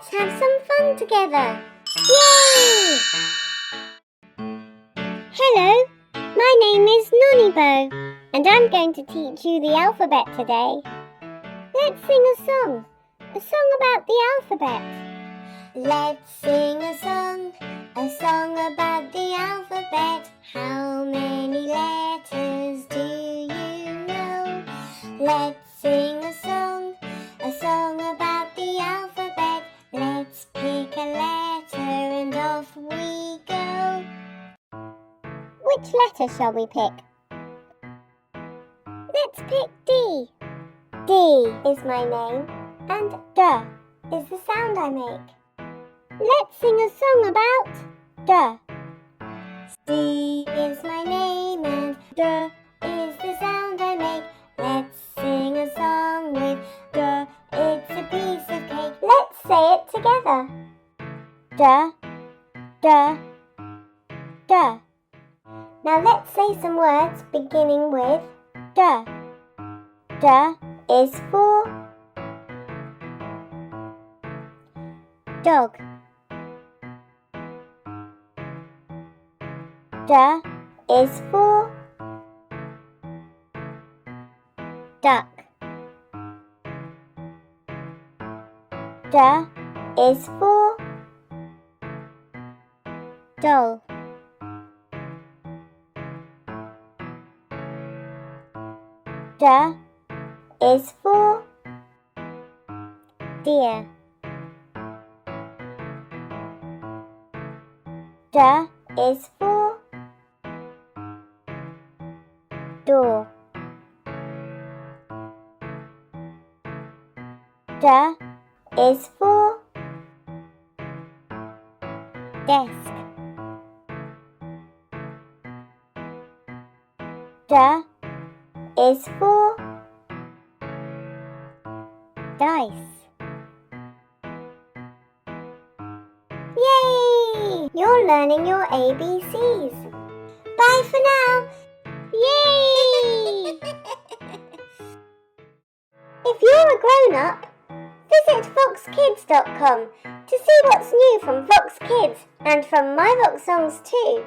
Let's have some fun together. Yay! Hello, my name is NoniBo, and I'm going to teach you the alphabet today. Let's sing a song about the alphabet. Let's sing a song about the alphabet. How many letters do you know? Let's sing a song about the alphabet. Let's pick a letter and off we go. Which letter shall we pick? Let's pick D. D is my name, and D is the sound I make. Let's sing a song about D. D is my name, and D is the sound I make. Let's sing a song with D. It's a piece of cake. Let's say it together. D, D, D. Now let's say some words beginning with D. D is for dog. D is for duck. D is for doll. D is for deer. D is for door. D is for desk. D is for dice. Yay! You're learning your ABCs. Bye for now. Yay! If you're a grown-up, visit VoxKids.com to see what's new from VoxKids and from MyVoxSongs too.